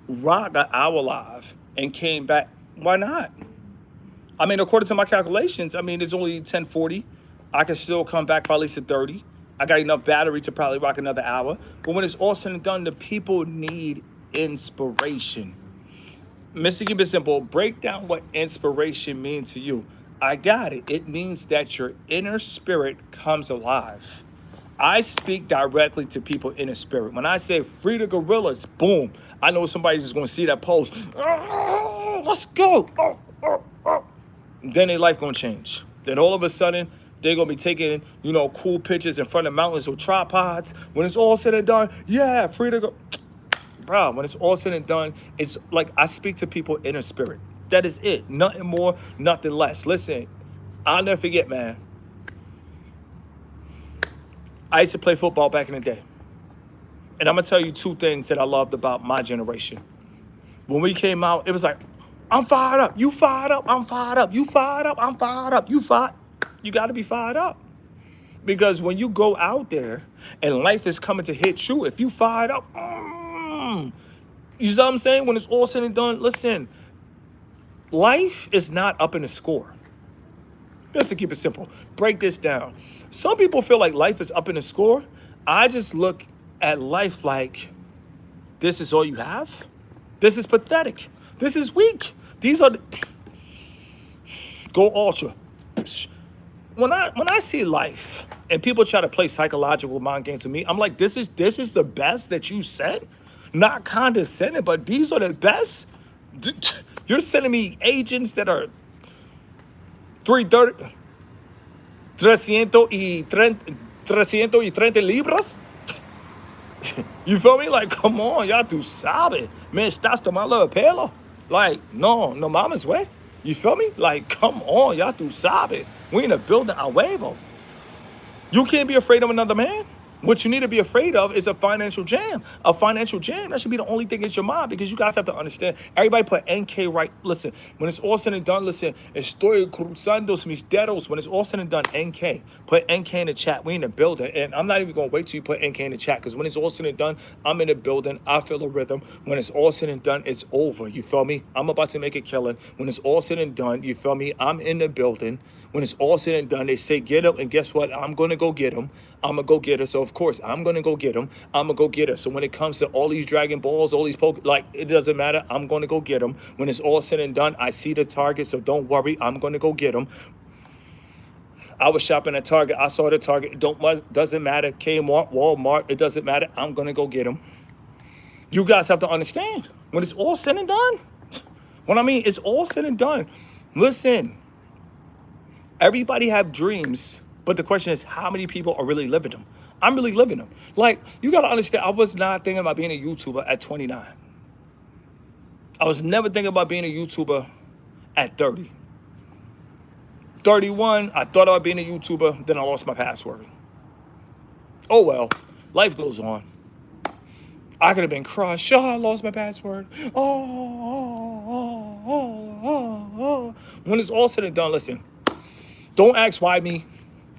rock an hour live and came back. Why not? I mean, according to my calculations, I mean, it's only 10:40. I can still come back probably to 30. I got enough battery to probably rock another hour. But when it's all said and done, the people need inspiration. Mr. Keep It Simple, break down what inspiration means to you. I got it. It means that your inner spirit comes alive. I speak directly to people in the spirit. When I say free the gorillas, boom, I know somebody's just going to see that post. "Oh, let's go. Oh." Then their life going to change. Then all of a sudden, they're going to be taking, cool pictures in front of mountains with tripods. When it's all said and done, yeah, free to go. Bro, when it's all said and done, it's like I speak to people in a spirit. That is it. Nothing more, nothing less. Listen, I'll never forget, man. I used to play football back in the day. And I'm going to tell you two things that I loved about my generation. When we came out, it was like, I'm fired up. You fired up. I'm fired up. You fired up. I'm fired up. You fired. You got to be fired up. Because when you go out there and life is coming to hit you, if you fired up, you know what I'm saying? When it's all said and done, listen, life is not up in the score. Just to keep it simple. Break this down. Some people feel like life is up in the score. I just look at life like, this is all you have? This is pathetic. This is weak. These are go ultra. When I see life and people try to play psychological mind games with me, I'm like, this is the best that you said? Not condescending, but these are the best? You're sending me agents that are 330 330 libras? You feel me? Like, come on, y'all tú sabes. Me estás tomando el pelo? Like, no mames, way. You feel me? Like, come on, y'all tú sabes. We in a building a huevo. You can't be afraid of another man. What you need to be afraid of is a financial jam. A financial jam, that should be the only thing in your mind, because you guys have to understand. Everybody put NK right. Listen, when it's all said and done, listen, estoy cruzando mis dedos. When it's all said and done, NK. Put NK in the chat. We in the building. And I'm not even going to wait till you put NK in the chat, because when it's all said and done, I'm in the building. I feel a rhythm. When it's all said and done, it's over. You feel me? I'm about to make a killing. When it's all said and done, you feel me? I'm in the building. When it's all said and done, they say get up, and guess what? I'm going to go get them. I'm going to go get her. So, of course, I'm going to go get them. I'm going to go get her. So when it comes to all these Dragon Balls, all these like, it doesn't matter. I'm going to go get them. When it's all said and done, I see the target. So don't worry. I'm going to go get them. I was shopping at Target. I saw the Target. Doesn't matter. Kmart, Walmart. It doesn't matter. I'm going to go get them. You guys have to understand. When it's all said and done, what I mean, it's all said and done. Listen, everybody have dreams. But the question is, how many people are really living them? I'm really living them. Like, you got to understand, I was not thinking about being a YouTuber at 29. I was never thinking about being a YouTuber at 30. 31, I thought about being a YouTuber, then I lost my password. Oh, well, life goes on. I could have been crushed. Oh, I lost my password. Oh. When it's all said and done, listen, don't ask why me.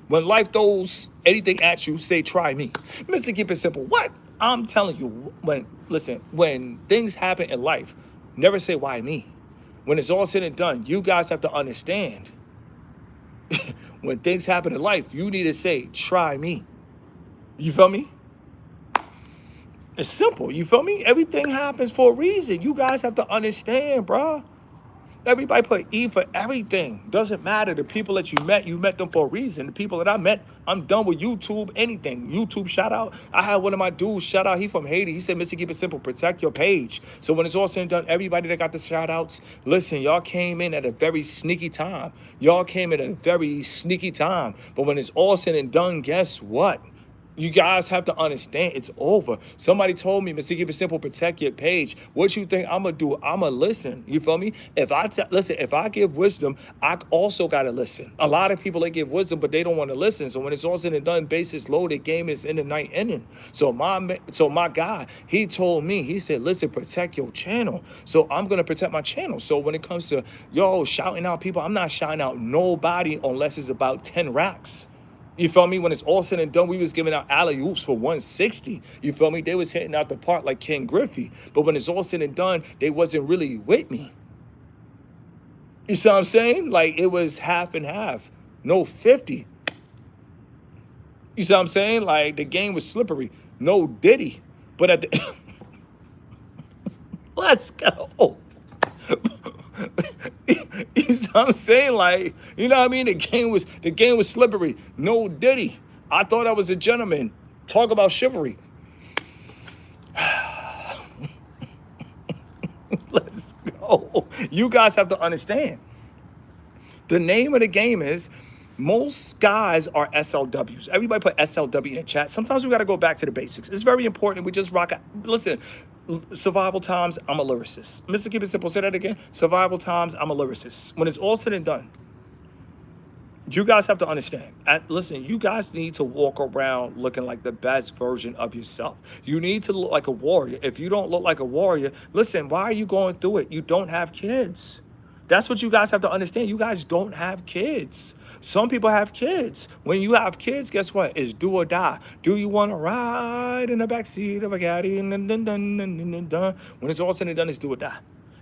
When life throws anything at you, say, try me. Mr. Keep It Simple. What? I'm telling you, when things happen in life, never say, why me? When it's all said and done, you guys have to understand. When things happen in life, you need to say, try me. You feel me? It's simple. You feel me? Everything happens for a reason. You guys have to understand, bro. Everybody put E for everything. Doesn't matter. The people that you met them for a reason. The people that I met, I'm done with YouTube, anything. YouTube shout out. I had one of my dudes shout out. He from Haiti. He said, Mr. Keep It Simple, protect your page. So when it's all said and done, everybody that got the shout outs, listen, y'all came in at a very sneaky time. But when it's all said and done, guess what? You guys have to understand, it's over. Somebody told me, Mr. Keep It Simple, protect your page. What you think I'm going to do? I'm going to listen. You feel me? If I give wisdom, I also got to listen. A lot of people, they give wisdom, but they don't want to listen. So when it's all said and done, bases loaded, game is in the ninth inning. So my guy, he told me, he said, listen, protect your channel. So I'm going to protect my channel. So when it comes to, shouting out people, I'm not shouting out nobody unless it's about 10 racks. You feel me? When it's all said and done, we was giving out alley-oops for 160. You feel me? They was hitting out the park like Ken Griffey. But when it's all said and done, they wasn't really with me. You see what I'm saying? Like, it was half and half. No 50. You see what I'm saying? Like, the game was slippery. No Diddy. But at the... Let's go. You see what I'm saying? Like, you know what I mean? The game was slippery. No Diddy. I thought I was a gentleman. Talk about chivalry. Let's go. You guys have to understand. The name of the game is most guys are SLWs. Everybody put SLW in the chat. Sometimes we got to go back to the basics. It's very important. We just rock out. Listen, survival times, I'm a lyricist. Mr. Keep It Simple, say that again. Survival times, I'm a lyricist. When it's all said and done, you guys have to understand. Listen, you guys need to walk around looking like the best version of yourself. You need to look like a warrior. If you don't look like a warrior, listen, why are you going through it? You don't have kids. That's what you guys have to understand. You guys don't have kids. Some people have kids. When you have kids, guess what? It's do or die. Do you want to ride in the backseat of a caddy? When it's all said and done, it's do or die.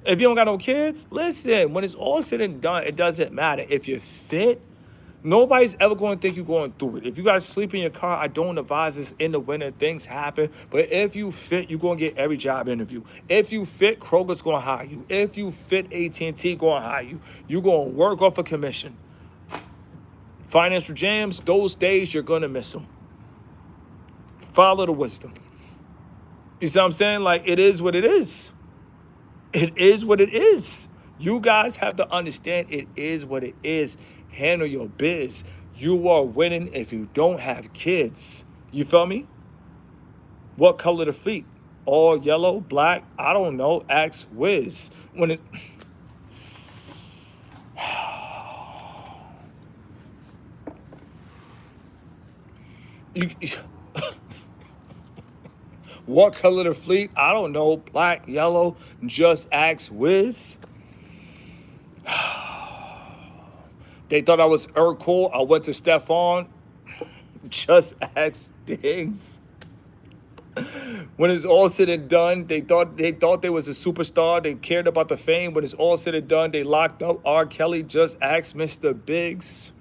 If you don't got no kids, listen, when it's all said and done, it doesn't matter. If you're fit, nobody's ever going to think you're going through it. If you guys sleep in your car, I don't advise this in the winter. Things happen. But if you fit, you're going to get every job interview. If you fit, Kroger's going to hire you. If you fit, AT&T going to hire you. You're going to work off a commission. Financial jams, those days, you're going to miss them. Follow the wisdom. You see what I'm saying? Like, it is what it is. It is what it is. You guys have to understand it is what it is. Handle your biz. You are winning if you don't have kids. You feel me? What color the feet? All yellow, black, I don't know. Ask Wiz. When it... What color the fleet? I don't know. Black, yellow, just ask Wiz. They thought I was Urkel. I went to Stefan. Just ask Diggs. When it's all said and done, they thought they was a superstar. They cared about the fame. When it's all said and done, they locked up R. Kelly. Just ask Mr. Biggs.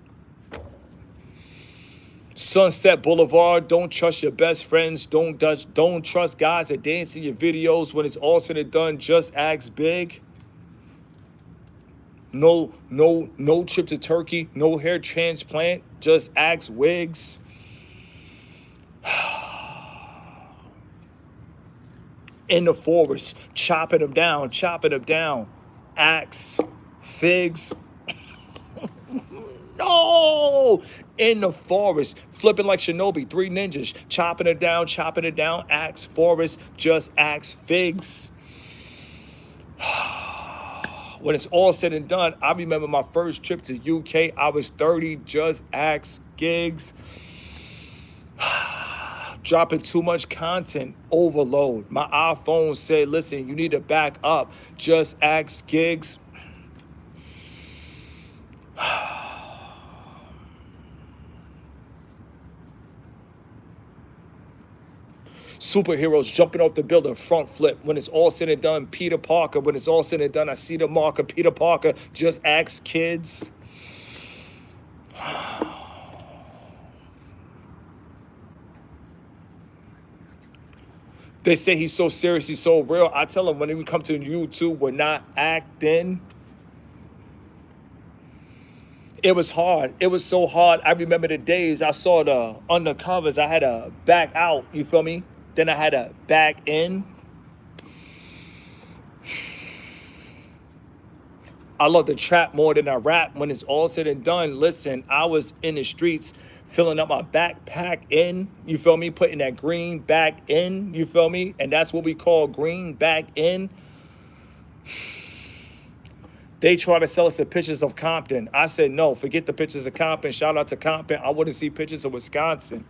Sunset Boulevard, don't trust your best friends. Don't trust guys that dance in your videos. When it's all said and done, just ask Big. No trip to Turkey. No hair transplant. Just ask Wigs. In the forest, chopping them down. Axe, Figs. No! In the forest, flipping like Shinobi, 3 ninjas, chopping it down, axe, forest, just axe, Figs. When it's all said and done, I remember my first trip to UK, I was 30, just axe, Gigs. Dropping too much content, overload. My iPhone said, listen, you need to back up, just ask Gigs. Superheroes jumping off the building, front flip. When it's all said and done, Peter Parker. When it's all said and done, I see the marker, Peter Parker. Just ask kids. They say he's so serious, he's so real. I tell them when we come to YouTube, we're not acting. It was hard. It was so hard. I remember the days I saw the undercovers. I had to back out, you feel me? Then I had to back in. I love the trap more than I rap. When it's all said and done, listen, I was in the streets filling up my backpack in, you feel me? Putting that green back in, you feel me? And that's what we call green back in. They try to sell us the pictures of Compton. I said, no, forget the pictures of Compton. Shout out to Compton. I want to see pictures of Wisconsin.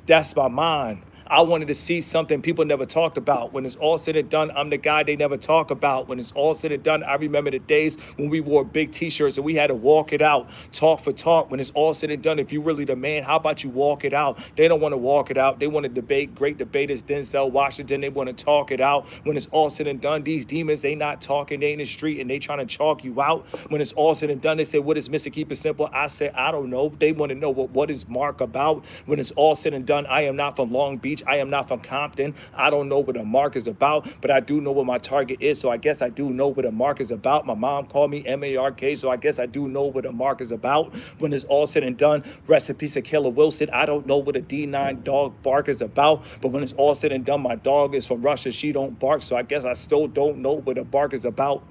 That's my mind. I wanted to see something people never talked about. When it's all said and done, I'm the guy they never talk about. When it's all said and done, I remember the days when we wore big t-shirts and we had to walk it out, talk for talk. When it's all said and done, if you really the man, how about you walk it out? They don't want to walk it out. They want to debate. Great debaters, Denzel Washington, they want to talk it out. When it's all said and done, these demons, they not talking, they in the street and they trying to chalk you out. When it's all said and done, they say, what is Mr. Keep It Simple? I say, I don't know. They want to know what is Mark about. When it's all said and done, I am not from Long Beach. I am not from Compton. I don't know what a mark is about, but I do know what my target is. So I guess I do know what a mark is about. My mom called me M-A-R-K, so I guess I do know what a mark is about. When it's all said and done, rest in peace of Killer Wilson. I don't know what a D9 dog bark is about, but when it's all said and done, my dog is from Russia. She don't bark, so I guess I still don't know what a bark is about.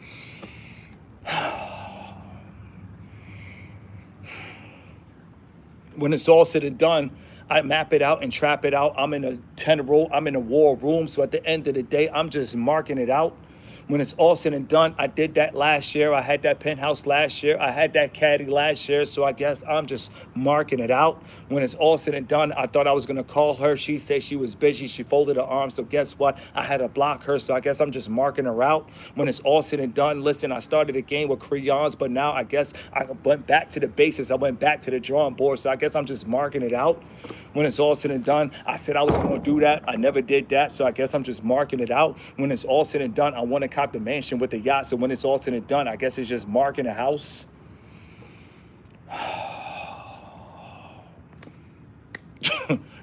When it's all said and done, I map it out and trap it out. I'm in a 10 row. I'm in a war room. So at the end of the day, I'm just marking it out. When it's all said and done, I did that last year. I had that penthouse last year. I had that caddy last year. So I guess I'm just marking it out. When it's all said and done, I thought I was going to call her. She said she was busy. She folded her arms. So guess what? I had to block her. So I guess I'm just marking her out. When it's all said and done, listen, I started a game with crayons, but now I guess I went back to the basics. I went back to the drawing board. So I guess I'm just marking it out. When it's all said and done, I said I was going to do that. I never did that. So I guess I'm just marking it out. When it's all said and done, I want to cop the mansion with the yacht. So when it's all said and done, I guess it's just marking a house.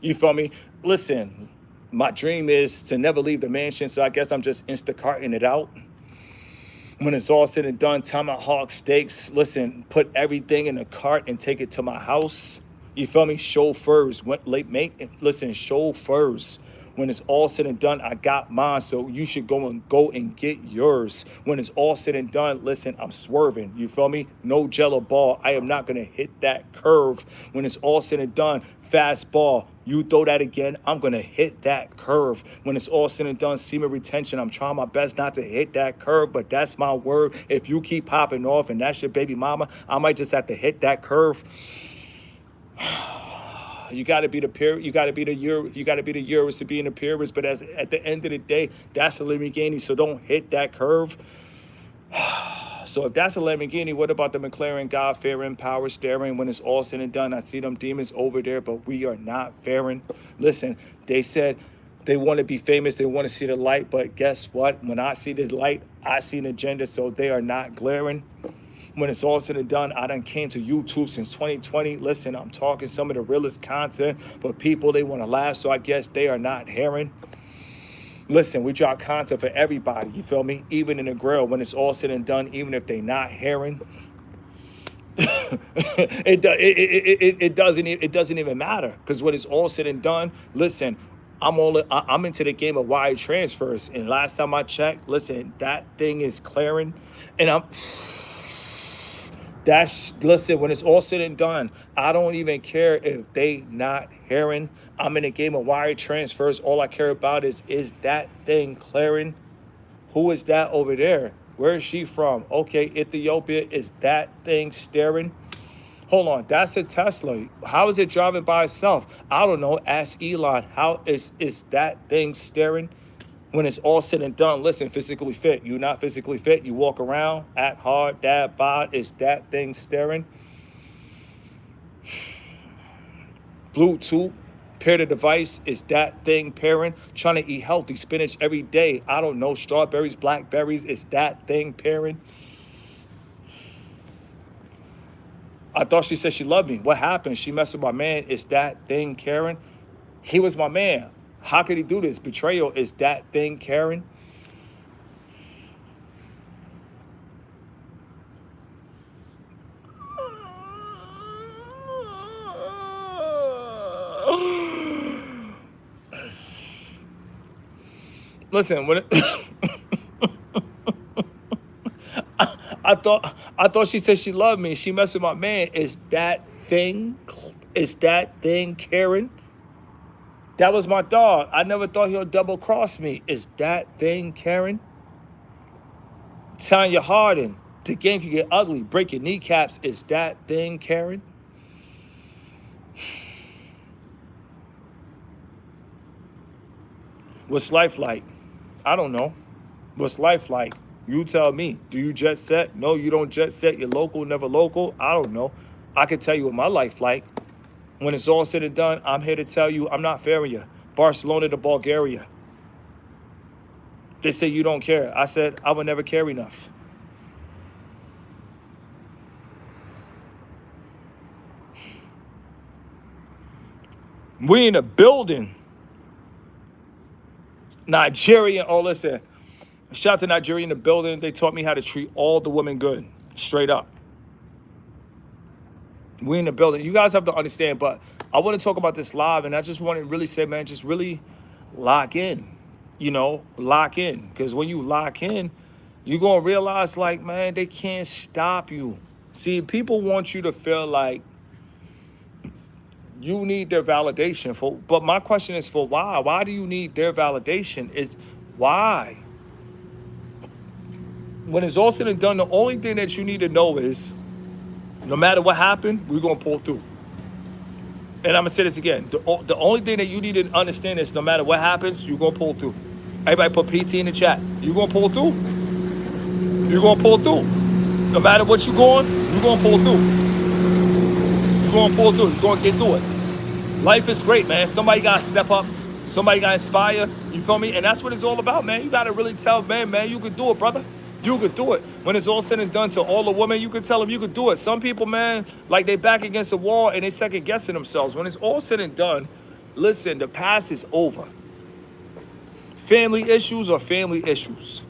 You feel me? Listen, my dream is to never leave the mansion. So I guess I'm just Instacarting it out. When it's all said and done, tomahawk steaks. Listen, put everything in a cart and take it to my house. You feel me? Chauffeurs. Listen, chauffeurs. When it's all said and done, I got mine, so you should go and get yours. When it's all said and done, listen, I'm swerving. You feel me? No jello ball. I am not going to hit that curve. When it's all said and done, fastball. You throw that again, I'm going to hit that curve. When it's all said and done, semen retention, I'm trying my best not to hit that curve, but that's my word. If you keep popping off and that's your baby mama, I might just have to hit that curve. You got to be the purist. You got to be the Urus to be in the purist. But at the end of the day, that's a Lamborghini. So don't hit that curve. So if that's a Lamborghini, what about the McLaren God-fearing, power steering? When it's all said and done, I see them demons over there, but we are not faring. Listen, they said they want to be famous. They want to see the light. But guess what? When I see this light, I see an agenda. So they are not glaring. When it's all said and done, I done came to YouTube since 2020. Listen, I'm talking some of the realest content, but people, they want to laugh, so I guess they are not hearing. Listen, we drop content for everybody, you feel me? Even in the grill, when it's all said and done, even if they not hearing, it doesn't even matter, because when it's all said and done, listen, I'm into the game of wire transfers, and last time I checked, listen, that thing is clearing, and listen, when it's all said and done, I don't even care if they not hearing. I'm in a game of wire transfers. All I care about is that thing clearing? Who is that over there? Where is she from? Okay, Ethiopia. Is that thing staring? Hold on, that's a Tesla. How is it driving by itself? I don't know. Ask Elon. How is that thing staring? When it's all said and done, listen, physically fit. You're not physically fit. You walk around, act hard, dab, bod. Is that thing staring? Bluetooth, pair the device. Is that thing pairing? Trying to eat healthy, spinach every day. I don't know, strawberries, blackberries. Is that thing pairing? I thought she said she loved me. What happened? She messed with my man. Is that thing Karen? He was my man. How could he do this? Betrayal. Is that thing Karen? Listen, when I thought she said she loved me. She messed with my man. Is that thing Karen? That was my dog. I never thought he'll double cross me. Is that thing Karen? Tanya Hardin. The game can get ugly. Break your kneecaps. Is that thing Karen? What's life like? I don't know. What's life like? You tell me. Do you jet set? No, you don't jet set. You're local, never local. I don't know. I can tell you what my life like. When it's all said and done, I'm here to tell you I'm not fairing you. Barcelona to Bulgaria. They say you don't care. I said I would never care enough. We in a building. Nigeria. Oh, listen. Shout out to Nigeria in the building. They taught me how to treat all the women good. Straight up. We in the building. You guys have to understand, but I want to talk about this live, and I just want to really say, man, just really lock in. Lock in. Because when you lock in, you're going to realize, like, man, they can't stop you. See, people want you to feel like you need their validation but my question is for why? Why do you need their validation? Is why? When it's all said and done, the only thing that you need to know is no matter what happened, we're going to pull through. And I'm going to say this again. The only thing that you need to understand is no matter what happens, you're going to pull through. Everybody put PT in the chat. You're going to pull through. You're going to pull through. No matter what you're going to pull through. You're going to pull through. You're going to get through it. Life is great, man. Somebody got to step up. Somebody got to inspire. You feel me? And that's what it's all about, man. You got to really tell, man, you could do it, brother. You could do it. When it's all said and done, to all the women, you could tell them you could do it. Some people, man, like they back against the wall and they second guessing themselves. When it's all said and done, listen, the past is over. Family issues are family issues.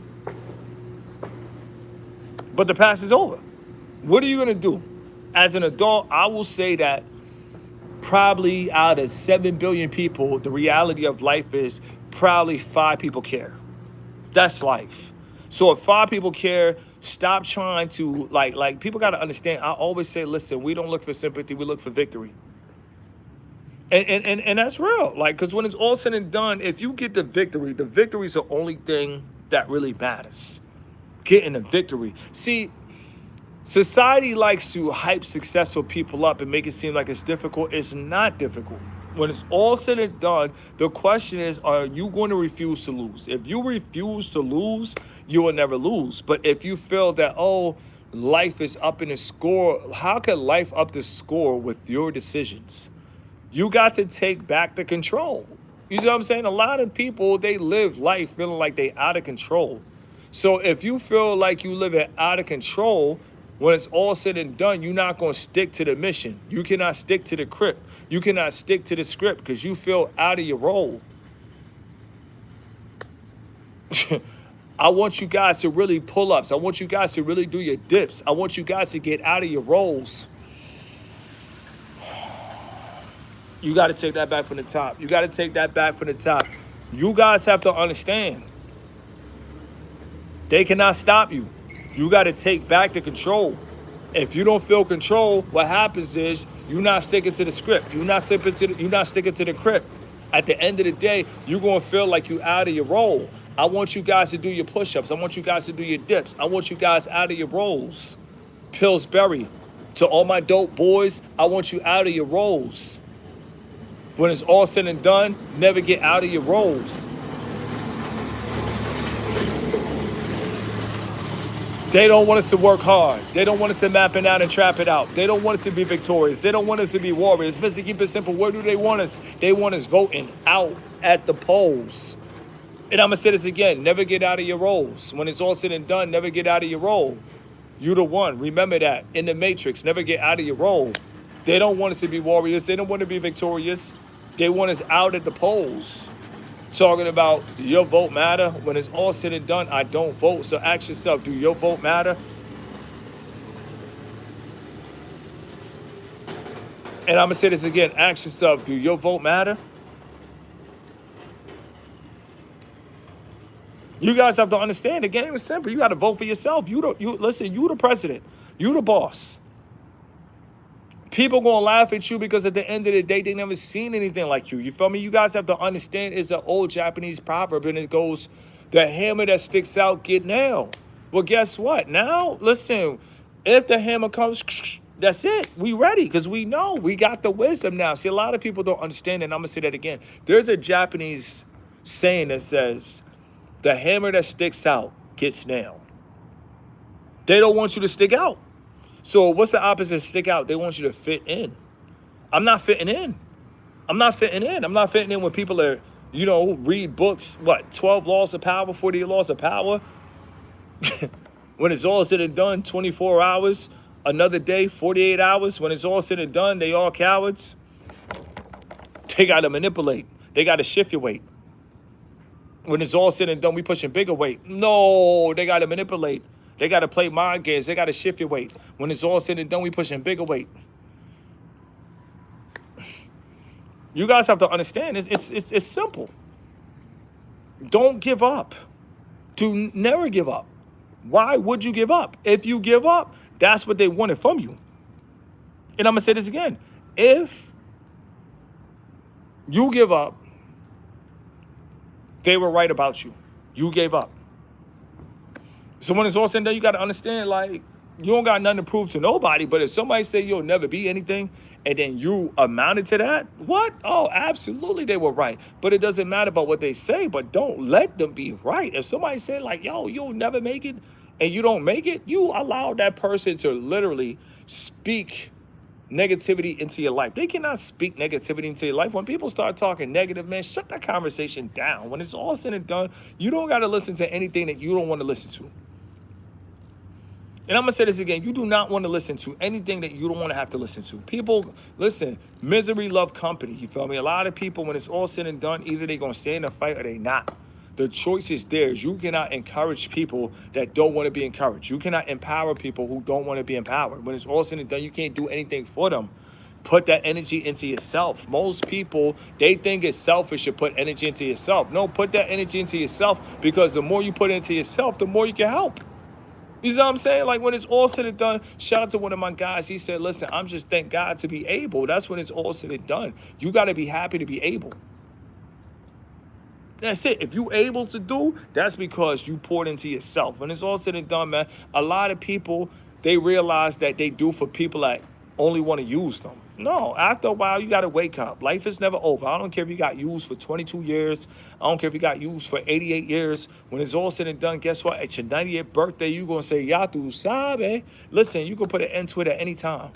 But the past is over. What are you going to do? As an adult, I will say that probably out of 7 billion people, the reality of life is probably 5 people care. That's life. So if 5 people care, stop trying to, like people got to understand. I always say, listen, we don't look for sympathy, we look for victory. And that's real. Like, because when it's all said and done, if you get the victory is the only thing that really matters. Getting the victory. See, society likes to hype successful people up and make it seem like it's difficult. It's not difficult. When it's all said and done, the question is, are you going to refuse to lose? If you refuse to lose, you will never lose. But if you feel that, oh, life is up in the score, how can life up the score with your decisions? You got to take back the control. You see what I'm saying? A lot of people, they live life feeling like they out of control. So if you feel like you live it out of control, when it's all said and done, you're not going to stick to the mission. You cannot stick to the script. You cannot stick to the script because you feel out of your role. I want you guys to really pull ups. I want you guys to really do your dips. I want you guys to get out of your roles. You got to take that back from the top. You got to take that back from the top. You guys have to understand. They cannot stop you. You got to take back the control. If you don't feel control, what happens is you're not sticking to the script. You're not sticking to the script. At the end of the day, you're going to feel like you're out of your role. I want you guys to do your push-ups. I want you guys to do your dips. I want you guys out of your roles. Pillsbury, to all my dope boys, I want you out of your roles. When it's all said and done, never get out of your roles. They don't want us to work hard. They don't want us to map it out and trap it out. They don't want us to be victorious. They don't want us to be warriors. Mr. Keep it simple. Where do they want us? They want us voting out at the polls. And I'm going to say this again. Never get out of your roles. When it's all said and done, never get out of your role. You the one. Remember that. In the Matrix, never get out of your role. They don't want us to be warriors. They don't want to be victorious. They want us out at the polls. Talking about your vote matter. When it's all said and done, I don't vote. So ask yourself, do your vote matter? And I'm going to say this again. Ask yourself, do your vote matter? You guys have to understand the game is simple. You got to vote for yourself. Listen, you the president. You the boss. People gonna laugh at you because at the end of the day, they never seen anything like you. You feel me? You guys have to understand it's an old Japanese proverb, and it goes, the hammer that sticks out get nailed. Well, guess what? Now, listen, if the hammer comes, that's it. We ready because we know we got the wisdom now. See, a lot of people don't understand, and I'm gonna say that again. There's a Japanese saying that says, the hammer that sticks out gets nailed. They don't want you to stick out. So what's the opposite of stick out? They want you to fit in. I'm not fitting in. I'm not fitting in. I'm not fitting in when people are, read books, 12 laws of power, 48 laws of power. When it's all said and done, 24 hours, another day, 48 hours. When it's all said and done, they all cowards. They got to manipulate. They got to shift your weight. When it's all said and done, we pushing bigger weight. No, they got to manipulate. They got to play mind games. They got to shift your weight. When it's all said and done, we pushing bigger weight. You guys have to understand, it's simple. Don't give up. Do never give up. Why would you give up? If you give up, that's what they wanted from you. And I'm going to say this again. If you give up, they were right about you. You gave up. So when it's all said and done, you got to understand, like, you don't got nothing to prove to nobody. But if somebody say you'll never be anything, and then you amounted to that, what? Oh, absolutely, they were right. But it doesn't matter about what they say, but don't let them be right. If somebody say, like, yo, you'll never make it, and you don't make it, you allow that person to literally speak negativity into your life. They cannot speak negativity into your life. When people start talking negative, man, shut that conversation down. When it's all said and done, you don't got to listen to anything that you don't want to listen to. And I'm going to say this again. You do not want to listen to anything that you don't want to have to listen to. People, listen, misery love company. You feel me? A lot of people, when it's all said and done, either they're going to stay in the fight or they not. The choice is theirs. You cannot encourage people that don't want to be encouraged. You cannot empower people who don't want to be empowered. When it's all said and done, you can't do anything for them. Put that energy into yourself. Most people, they think it's selfish to put energy into yourself. No, put that energy into yourself, because the more you put into yourself, the more you can help. You see what I'm saying? Like, when it's all said and done, shout out to one of my guys. He said, listen, I'm just thank God to be able. That's when it's all said and done. You got to be happy to be able. That's it. If you able to do, that's because you poured into yourself. When it's all said and done, man, a lot of people, they realize that they do for people that only want to use them. No, after a while, you got to wake up. Life is never over. I don't care if you got used for 22 years. I don't care if you got used for 88 years. When it's all said and done, guess what? At your 90th birthday, you're going to say, ya tu sabe. Listen, you can put an end to it at any time.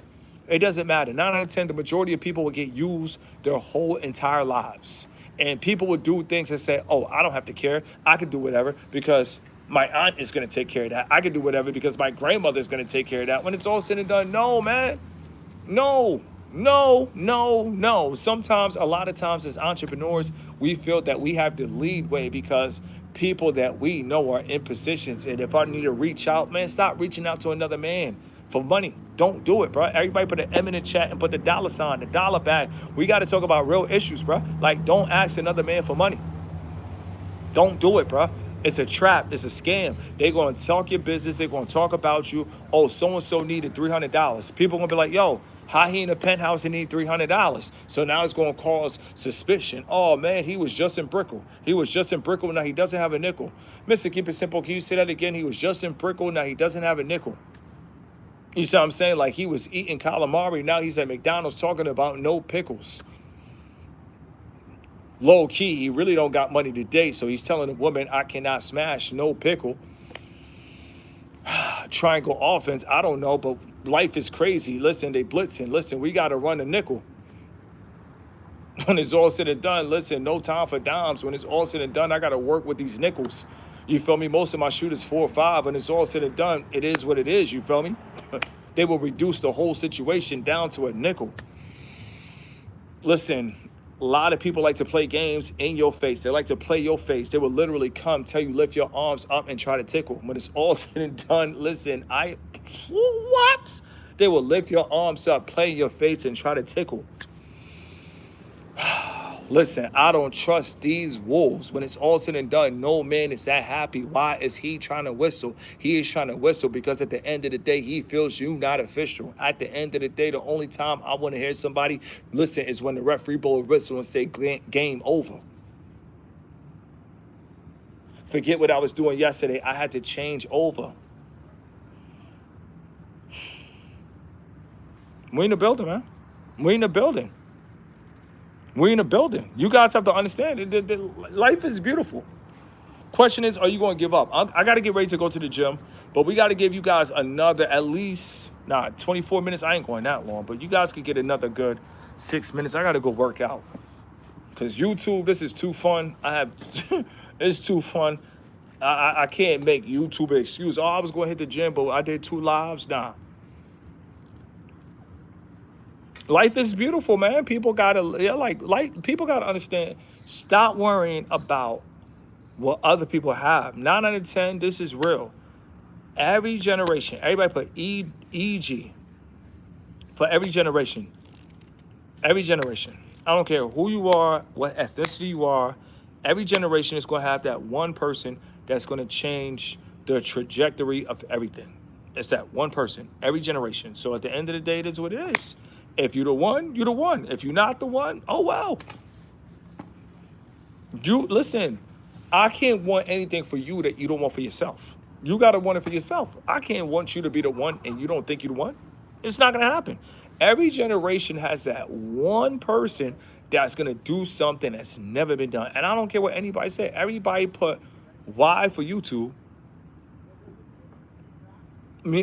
It doesn't matter. 9 out of 10, the majority of people will get used their whole entire lives. And people would do things and say, oh, I don't have to care. I can do whatever because my aunt is going to take care of that. I can do whatever because my grandmother is going to take care of that. When it's all said and done, no, man. No. Sometimes, a lot of times as entrepreneurs, we feel that we have the lead way because people that we know are in positions. And if I need to reach out, man, stop reaching out to another man for money. Don't do it, bro. Everybody put an M in the chat and put the dollar sign, the dollar bag. We got to talk about real issues, bro. Like, don't ask another man for money. Don't do it, bro. It's a trap. It's a scam. They're going to talk your business. They're going to talk about you. Oh, so-and-so needed $300. People going to be like, yo, how he in a penthouse and need $300? So now it's going to cause suspicion. Oh, man, he was just in Brickell. He was just in Brickell. Now he doesn't have a nickel. Mr. Keep It Simple, can you say that again? He was just in Brickell. Now he doesn't have a nickel. You see what I'm saying? Like, he was eating calamari. Now he's at McDonald's talking about no pickles. Low key, he really don't got money today. So he's telling the woman, I cannot smash no pickle. Triangle offense, I don't know, but life is crazy. Listen, they blitzing. Listen, we got to run a nickel. When it's all said and done, listen, no time for dimes. When it's all said and done, I got to work with these nickels. You feel me? Most of my shooters 4 or 5. When it's all said and done, it is what it is. You feel me? They will reduce the whole situation down to a nickel. Listen, a lot of people like to play games in your face. They like to play your face. They will literally come, tell you, lift your arms up and try to tickle. When it's all said and done, listen, what? They will lift your arms up, play in your face, and try to tickle. Listen, I don't trust these wolves. When it's all said and done, no man is that happy. Why is he trying to whistle? He is trying to whistle because at the end of the day, he feels you not official. At the end of the day, the only time I want to hear somebody listen is when the referee blow a whistle and say game over. Forget what I was doing yesterday. I had to change over. We in the building, man. We in the building. We in a building. You guys have to understand it. Life is beautiful. Question is, are you going to give up? I got to get ready to go to the gym, but we got to give you guys another at least, 24 minutes. I ain't going that long, but you guys could get another good 6 minutes. I got to go work out because YouTube, this is too fun. It's too fun. I can't make YouTube an excuse. Oh, I was going to hit the gym, but I did 2 lives. Nah. Life is beautiful, man. People gotta, yeah, people gotta understand. Stop worrying about what other people have. 9 out of 10, this is real. Every generation, everybody put EG for every generation. Every generation. I don't care who you are, what ethnicity you are. Every generation is going to have that one person that's going to change the trajectory of everything. It's that one person, every generation. So at the end of the day, it is what it is. If you're the one, you're the one. If you're not the one, oh well. You listen, I can't want anything for you that you don't want for yourself. You gotta want it for yourself. I can't want you to be the one and you don't think you're the one. It's not gonna happen. Every generation has that one person that's gonna do something that's never been done. And I don't care what anybody say. Everybody put Y for YouTube.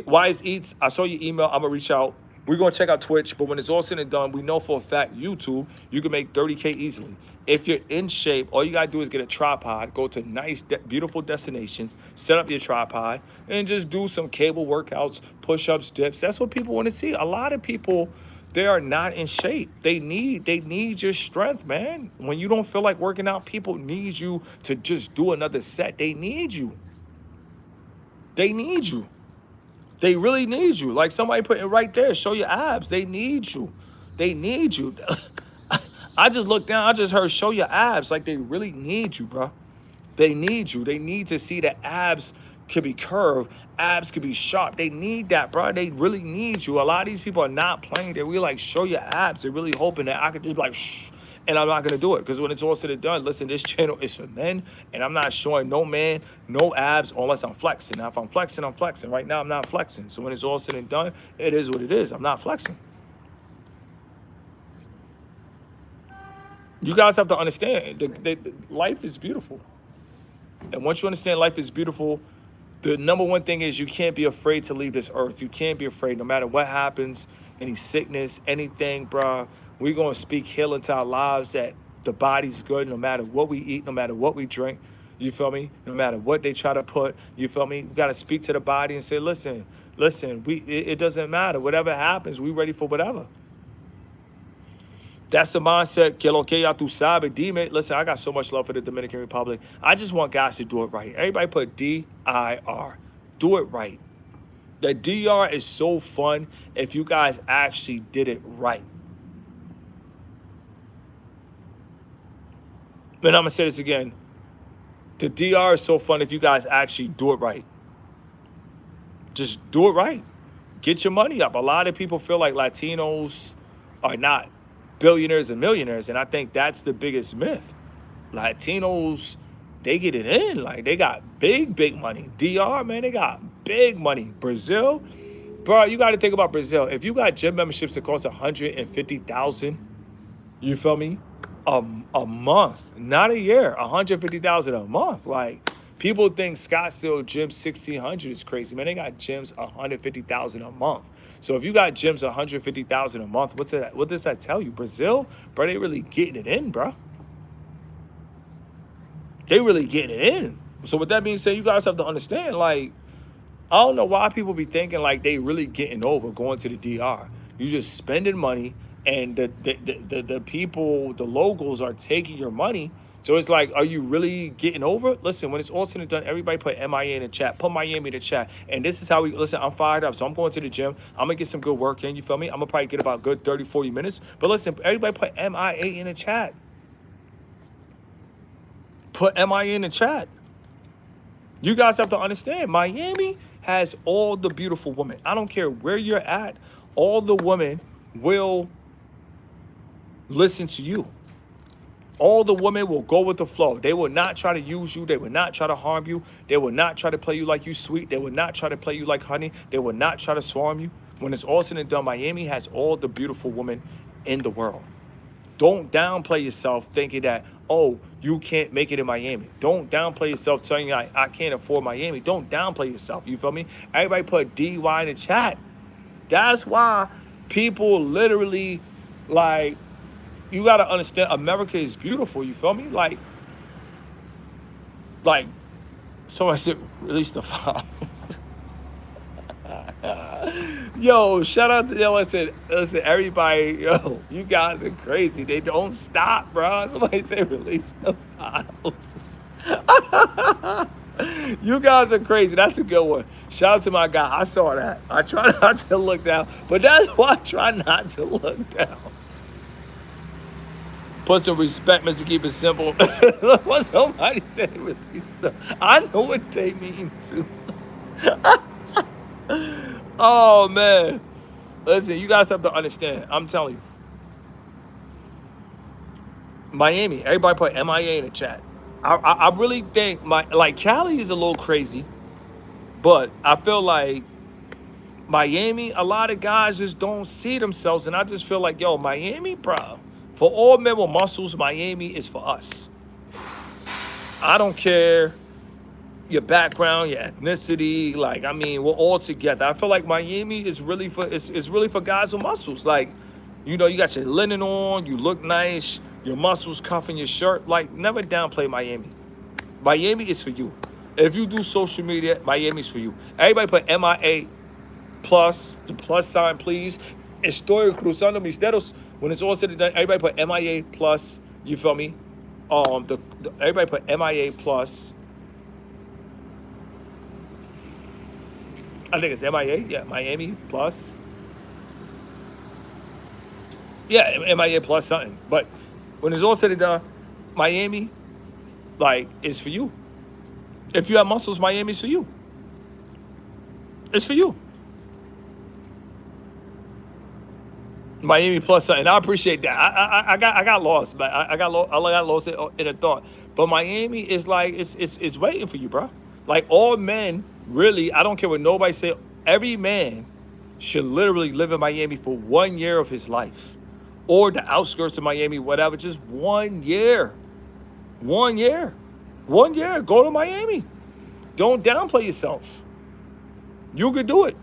Why is Eats? I saw your email. I'm gonna reach out. We're gonna check out Twitch, but when it's all said and done, we know for a fact YouTube, you can make 30K easily. If you're in shape, all you gotta do is get a tripod, go to nice, beautiful destinations, set up your tripod, and just do some cable workouts, push-ups, dips. That's what people want to see. A lot of people, they are not in shape. They need your strength, man. When you don't feel like working out, people need you to just do another set. They need you. They need you. They really need you. Like somebody put it right there. Show your abs. They need you. They need you. I just looked down. I just heard show your abs. Like they really need you, bro. They need you. They need to see that abs could be curved. Abs could be sharp. They need that, bro. They really need you. A lot of these people are not playing. They're really like, show your abs. They're really hoping that I could just be like, shh. And I'm not going to do it because when it's all said and done, listen, this channel is for men and I'm not showing no man, no abs unless I'm flexing. Now, if I'm flexing, I'm flexing. Right now, I'm not flexing. So when it's all said and done, it is what it is. I'm not flexing. You guys have to understand life is beautiful. And once you understand life is beautiful, the number one thing is you can't be afraid to leave this earth. You can't be afraid no matter what happens, any sickness, anything, bro. We're going to speak healing to our lives that the body's good no matter what we eat, no matter what we drink. You feel me? No matter what they try to put, you feel me? We got to speak to the body and say, listen, it doesn't matter. Whatever happens, we ready for whatever. That's the mindset. Que lo que ya tú sabes. Dime. Listen, I got so much love for the Dominican Republic. I just want guys to do it right. Everybody put D-I-R. Do it right. The DR is so fun if you guys actually did it right. And I'm going to say this again. The DR is so fun if you guys actually do it right. Just do it right. Get your money up. A lot of people feel like Latinos are not billionaires and millionaires, and I think that's the biggest myth. Latinos, they get it in. Like, they got big money. DR, man, they got big money. Brazil, bro, you got to think about Brazil. If you got gym memberships that cost $150,000, you feel me? A month, not a year, $150,000 a month. Like, people think Scottsdale gym 1,600 is crazy, man. They got gyms $150,000 a month. So if you got gyms $150,000 a month, what's that? What does that tell you? Brazil, bro, they really getting it in, bro. They really getting it in. So with that being said, you guys have to understand, like, I don't know why people be thinking like they really getting over going to the DR. You just spending money. And the people, the locals are taking your money. So it's like, are you really getting over it? Listen, when it's all said and done, everybody put MIA in the chat. Put Miami in the chat. And this is how we, listen, I'm fired up. So I'm going to the gym. I'm going to get some good work in. You feel me? I'm going to probably get about good 30, 40 minutes. But listen, everybody put MIA in the chat. Put MIA in the chat. You guys have to understand, Miami has all the beautiful women. I don't care where you're at. All the women will listen to you. All the women will go with the flow. They will not try to use you. They will not try to harm you. They will not try to play you like you sweet. They will not try to play you like honey. They will not try to swarm you. When it's all said and done, Miami has all the beautiful women in the world. Don't downplay yourself thinking that, oh, you can't make it in Miami. Don't downplay yourself telling you I can't afford Miami. Don't downplay yourself. You feel me? Everybody put DY in the chat. That's why people literally, like, you got to understand America is beautiful. You feel me? Like, somebody said, release the files. Yo, shout out to yo. Listen, everybody, yo, you guys are crazy. They don't stop, bro. Somebody say release the files. You guys are crazy. That's a good one. Shout out to my guy. I saw that. I try not to look down, but that's why I try not to look down. Put some respect, Mr. Keep It Simple. What somebody said, release the. I know what they mean too. Oh man, listen, you guys have to understand. I'm telling you, Miami. Everybody put MIA in the chat. I really think Cali is a little crazy, but I feel like Miami, a lot of guys just don't see themselves, and I just feel like, yo, Miami, bro, for all men with muscles, Miami is for us. I don't care your background, your ethnicity, like, I mean, we're all together. I feel like Miami is really for it's really for guys with muscles. Like, you know, you got your linen on, you look nice, your muscles cuffing your shirt. Like, never downplay Miami. Miami is for you. If you do social media, Miami's for you. Everybody put MIA plus, the plus sign, please. Estoy cruzando mis dedos. When it's all said and done, everybody put MIA plus. You feel me? Everybody put MIA plus. I think it's MIA. Yeah, Miami plus. Yeah, MIA plus something. But when it's all said and done, Miami, like, is for you. If you have muscles, Miami's for you. It's for you. Miami plus something. I appreciate that. I got lost, but I got lost in a thought. But Miami is like it's waiting for you, bro. Like, all men, really, I don't care what nobody say. Every man should literally live in Miami for 1 year of his life, or the outskirts of Miami, whatever. Just 1 year. 1 year. 1 year. Go to Miami. Don't downplay yourself. You could do it.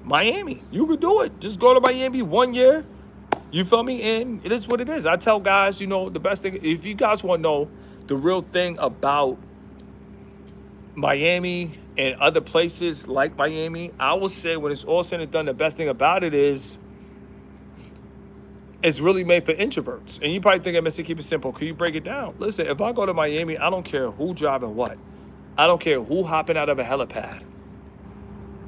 Miami, you could do it. Just go to Miami 1 year. You feel me? And it is what it is. I tell guys, you know, the best thing, if you guys want to know the real thing about Miami and other places like Miami, I will say, when it's all said and done, the best thing about it is it's really made for introverts. And you probably think, Mr. Keep It Simple, can you break it down? Listen, if I go to Miami, I don't care who driving what. I don't care who hopping out of a helipad.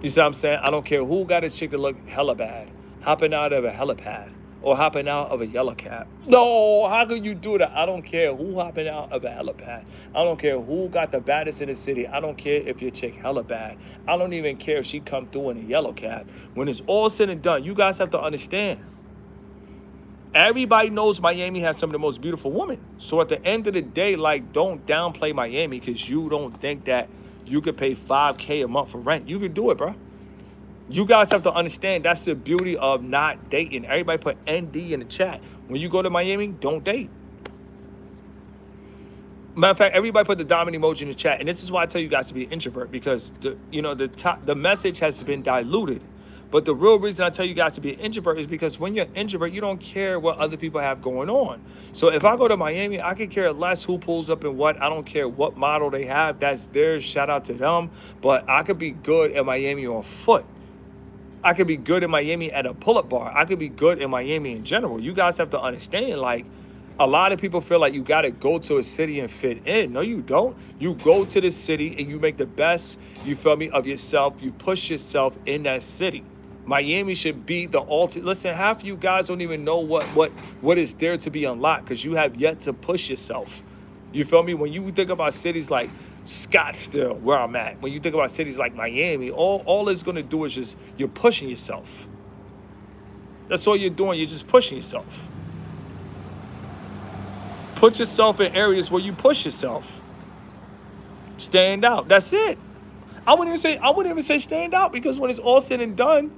You see what I'm saying? I don't care who got a chick that look hella bad, hopping out of a helipad or hopping out of a yellow cab. No, how could you do that? I don't care who hopping out of a helipad. I don't care who got the baddest in the city. I don't care if your chick hella bad. I don't even care if she come through in a yellow cab. When it's all said and done, you guys have to understand. Everybody knows Miami has some of the most beautiful women. So at the end of the day, like, don't downplay Miami because you don't think that you could pay $5K a month for rent. You could do it, bro. You guys have to understand that's the beauty of not dating. Everybody put ND in the chat. When you go to Miami, don't date. Matter of fact, everybody put the diamond emoji in the chat. And this is why I tell you guys to be an introvert, because the message has been diluted. But the real reason I tell you guys to be an introvert is because when you're an introvert, you don't care what other people have going on. So if I go to Miami, I could care less who pulls up and what. I don't care what model they have. That's theirs. Shout out to them. But I could be good in Miami on foot. I could be good in Miami at a pull-up bar. I could be good in Miami in general. You guys have to understand, like, a lot of people feel like you got to go to a city and fit in. No, you don't. You go to the city and you make the best, you feel me, of yourself. You push yourself in that city. Miami should be the ultimate. Listen, half of you guys don't even know what is there to be unlocked because you have yet to push yourself. You feel me? When you think about cities like Scottsdale, where I'm at, when you think about cities like Miami, all it's going to do is just, you're pushing yourself. That's all you're doing. You're just pushing yourself. Put yourself in areas where you push yourself. Stand out. That's it. I wouldn't even say stand out, because when it's all said and done,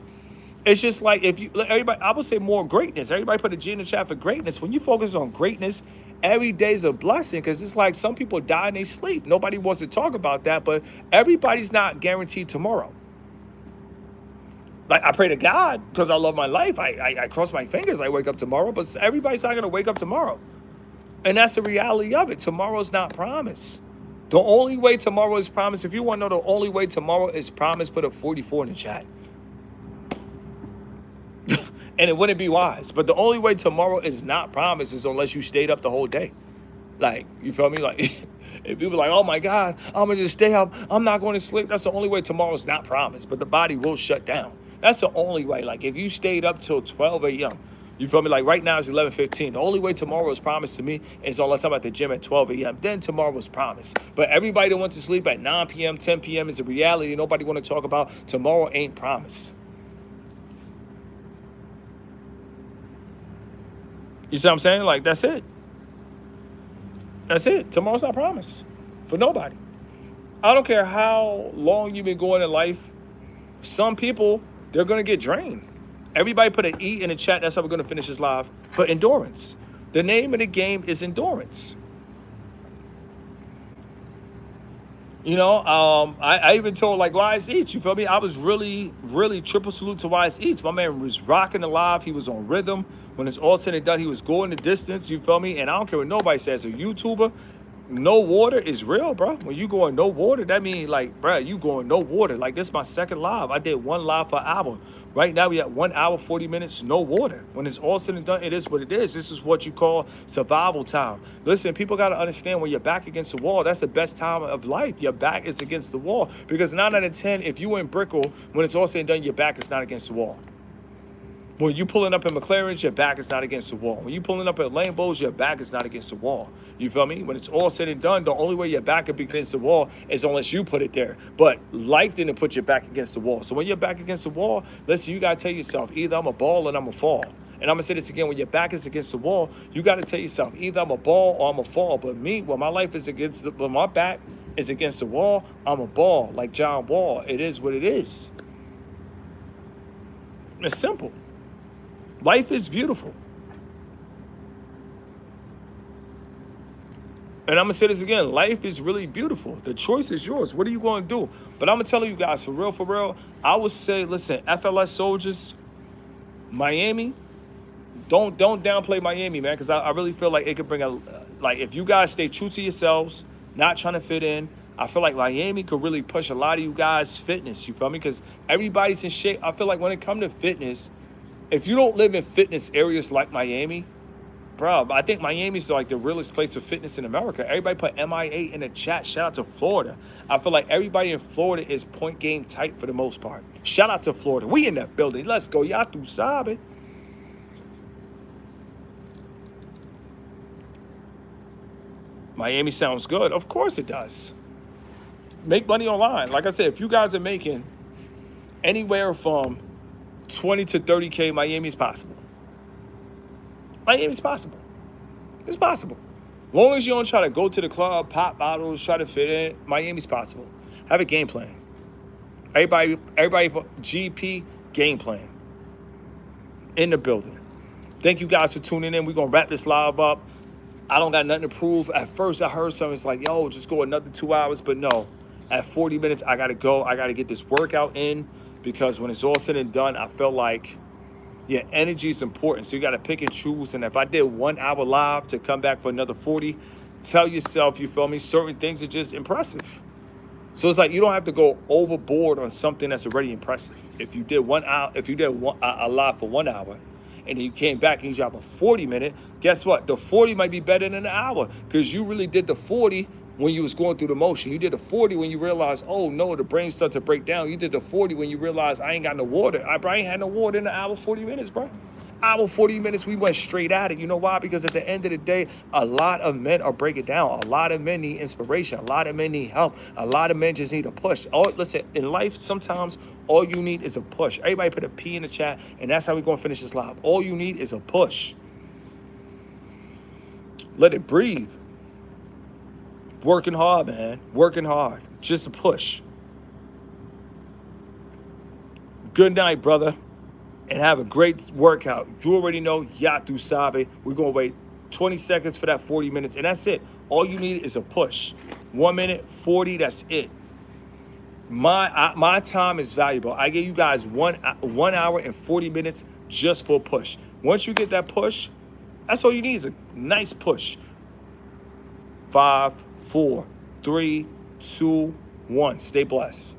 It's just like if you everybody, I would say more greatness. Everybody put a G in the chat for greatness. When you focus on greatness, every day's a blessing because it's like some people die in their sleep. Nobody wants to talk about that, but everybody's not guaranteed tomorrow. Like I pray to God because I love my life. I cross my fingers. I wake up tomorrow, but everybody's not gonna wake up tomorrow, and that's the reality of it. Tomorrow's not promised. The only way tomorrow is promised. If you want to know the only way tomorrow is promised, put a 44 in the chat. And it wouldn't be wise. But the only way tomorrow is not promised is unless you stayed up the whole day. Like, you feel me? Like, if people are like, oh my God, I'm going to just stay up. I'm not going to sleep. That's the only way tomorrow is not promised. But the body will shut down. That's the only way. Like, if you stayed up till 12 a.m., you feel me? Like, right now it's 11:15. The only way tomorrow is promised to me is unless I'm at the gym at 12 a.m. Then tomorrow is promised. But everybody that went to sleep at 9 p.m., 10 p.m. is a reality. Nobody want to talk about tomorrow ain't promised. You see what I'm saying? Like, that's it. That's it. Tomorrow's not promised for nobody. I don't care how long you've been going in life. Some people, they're going to get drained. Everybody put an E in the chat. That's how we're going to finish this live. For endurance. The name of the game is endurance. You know, I even told like Wise Eats, you feel me? I was really triple salute to Wise Eats. My man was rocking the live. He was on rhythm. When it's all said and done, he was going the distance, you feel me? And I don't care what nobody says. A YouTuber, no water is real, bro. When you going no water, that means like, bro, you going no water. Like this is my second live. I did one live for an hour. Right now we at 1 hour, 40 minutes, no water. When it's all said and done, it is what it is. This is what you call survival time. Listen, people got to understand when you're back against the wall, that's the best time of life. Your back is against the wall. Because 9 out of 10, if you in Brickell, when it's all said and done, your back is not against the wall. When you pulling up in McLaren's, your back is not against the wall. When you pulling up at Lambo's, your back is not against the wall. You feel me? When it's all said and done, the only way your back could be against the wall is unless you put it there. But life didn't put your back against the wall. So when you're back against the wall, listen, you got to tell yourself, either I'm a ball and I'm a fall. And I'm going to say this again, when your back is against the wall, you got to tell yourself, either I'm a ball or I'm a fall. But me, when my life is against when my back is against the wall, I'm a ball, like John Wall. It is what it is. It's simple. Life is beautiful. And I'm going to say this again. Life is really beautiful. The choice is yours. What are you going to do? But I'm going to tell you guys, for real, I would say, listen, FLS soldiers, Miami, don't downplay Miami, man, because I really feel like it could bring like, if you guys stay true to yourselves, not trying to fit in, I feel like Miami could really push a lot of you guys' fitness, you feel me? Because everybody's in shape. I feel like when it comes to fitness, if you don't live in fitness areas like Miami, bro, I think Miami's like the realest place for fitness in America. Everybody put MIA in the chat. Shout out to Florida. I feel like everybody in Florida is point game tight for the most part. Shout out to Florida. We in that building. Let's go. Y'all do sabe. Miami sounds good. Of course it does. Make money online. Like I said, if you guys are making anywhere from 20 to 30K, Miami's possible. Miami's possible. It's possible. As long as you don't try to go to the club, pop bottles, try to fit in, Miami's possible. Have a game plan. Everybody GP game plan. In the building. Thank you guys for tuning in. We're going to wrap this live up. I don't got nothing to prove. At first I heard something, it's like, yo, just go another 2 hours. But no, at 40 minutes, I got to go. I got to get this workout in. Because when it's all said and done, I feel like, yeah, energy is important. So you got to pick and choose. And if I did 1 hour live to come back for another 40, tell yourself, you feel me, certain things are just impressive. So it's like you don't have to go overboard on something that's already impressive. If you did 1 hour, if you did a live for 1 hour, and then you came back and you dropped a 40-minute, guess what? The 40 might be better than an hour because you really did the 40 when you was going through the motion. You did the 40 when you realized, oh no, the brain started to break down. You did the 40 when you realized I ain't got no water. I ain't had no water in an hour, 40 minutes, bro. Hour, 40 minutes, we went straight at it. You know why? Because at the end of the day, a lot of men are breaking down. A lot of men need inspiration. A lot of men need help. A lot of men just need a push. Listen, in life, sometimes all you need is a push. Everybody put a P in the chat, and that's how we're going to finish this live. All you need is a push. Let it breathe. Working hard, man. Working hard. Just a push. Good night, brother. and have a great workout. You already know, ya tu sabe. We're going to wait 20 seconds for that 40 minutes, and that's it. All you need is a push. 1 minute, 40, that's it. My time is valuable. I give you guys 1 hour and 40 minutes just for a push. Once you get that push, that's all you need is a nice push. 5, 4, 3, 2, 1. Stay blessed.